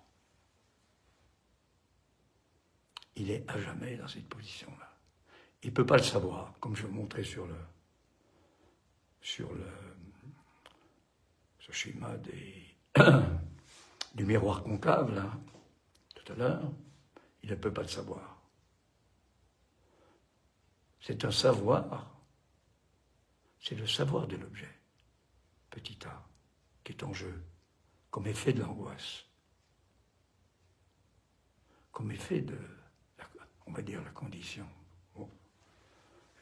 Il est à jamais dans cette position-là. Il ne peut pas le savoir, comme je vous montrais sur ce schéma du miroir concave, là, tout à l'heure. Il ne peut pas le savoir. C'est un savoir, c'est le savoir de l'objet, petit a, qui est en jeu, comme effet de l'angoisse, comme effet de, on va dire, la condition. Bon.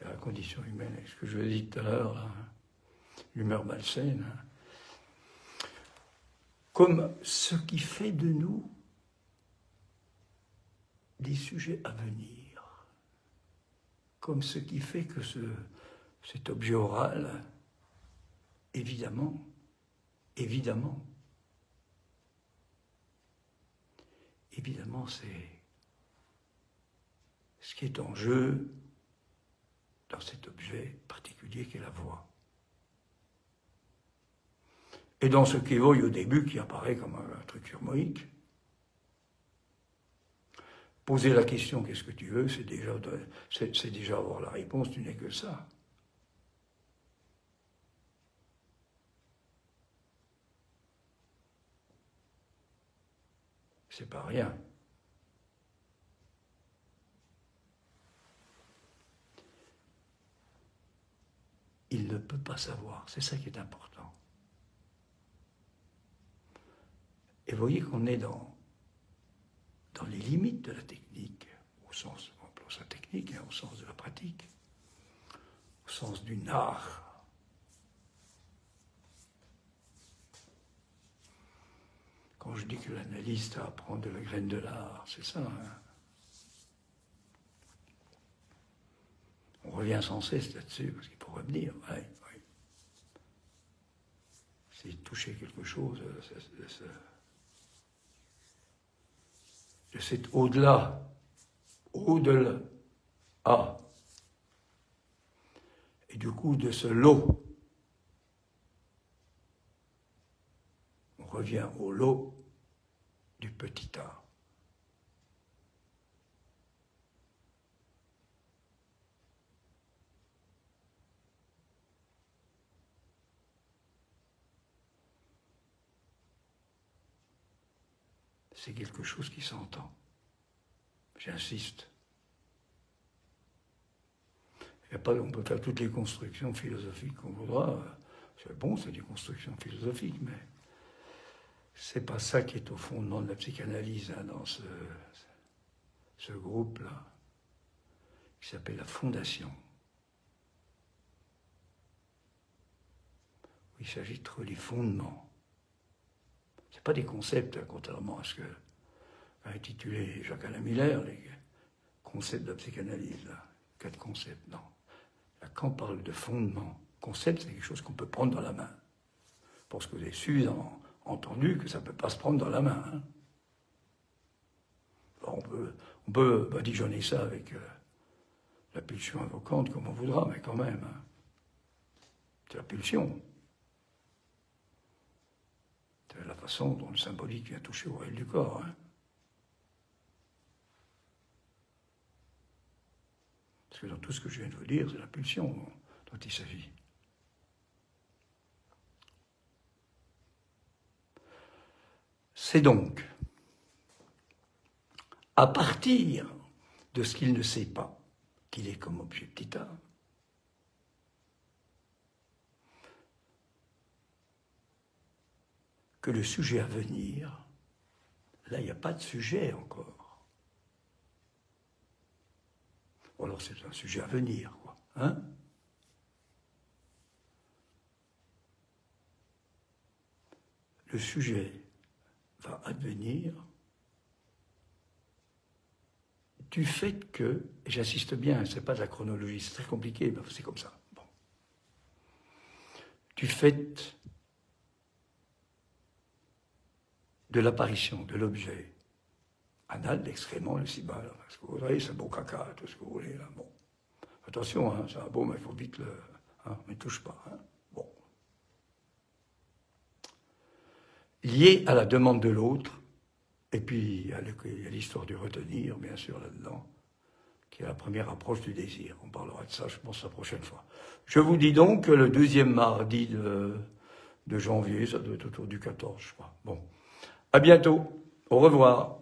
La condition humaine, ce que je vous ai dit tout à l'heure, là, hein, l'humeur malsaine, hein, comme ce qui fait de nous des sujets à venir, comme ce qui fait que cet objet oral, évidemment, c'est ce qui est en jeu dans cet objet particulier qu'est la voix. et dans ce qui évolue au début, qui apparaît comme un truc harmonique. Poser la question, qu'est-ce que tu veux, c'est déjà avoir la réponse, tu n'es que ça. C'est pas rien. Il ne peut pas savoir, c'est ça qui est important. Et vous voyez qu'on est dans les limites de la technique, au sens, on pense la technique, au sens de la pratique, au sens du art. Quand je dis que l'analyste a à prendre de la graine de l'art, c'est ça. Hein. On revient sans cesse là-dessus, parce qu'il faut revenir. Ouais. C'est toucher quelque chose de cet au-delà, et du coup de ce lot. On revient au lot du petit A. C'est quelque chose qui s'entend. J'insiste. On peut faire toutes les constructions philosophiques qu'on voudra. C'est bon, c'est des constructions philosophiques, mais c'est pas ça qui est au fondement de la psychanalyse, hein, dans ce groupe-là, qui s'appelle la Fondation. Il s'agit de trouver les fondements. Ce n'est pas des concepts, hein, contrairement à ce que a intitulé Jacques-Alain Miller, les concepts de la psychanalyse, là. 4 concepts, non. Là, quand on parle de fondement, concept, c'est quelque chose qu'on peut prendre dans la main. Parce que vous avez entendu que ça ne peut pas se prendre dans la main. Hein. Alors on peut badigeonner ça avec la pulsion invocante comme on voudra, mais quand même. Hein. C'est la pulsion. C'est la façon dont le symbolique vient toucher au réel du corps. Hein. Parce que dans tout ce que je viens de vous dire, c'est la pulsion dont il s'agit. C'est donc à partir de ce qu'il ne sait pas, qu'il est comme objet petit a, que le sujet à venir, là il n'y a pas de sujet encore. Ou alors c'est un sujet à venir, quoi. Hein? Le sujet va advenir du fait que, et j'insiste bien, ce n'est pas de la chronologie, c'est très compliqué, mais c'est comme ça. Bon. Du fait de l'apparition de l'objet anal, l'excrément, le cibal, ce que vous voyez, c'est un beau caca, tout ce que vous voulez, là, bon. Attention, hein, c'est un beau, mais il faut vite le... Hein, ne touche pas, hein. Bon. Lié à la demande de l'autre, et puis il y a l'histoire du retenir, bien sûr, là-dedans, qui est la première approche du désir. On parlera de ça, je pense, la prochaine fois. Je vous dis donc que le 2e mardi de janvier, ça doit être autour du 14, je crois. Bon. À bientôt. Au revoir.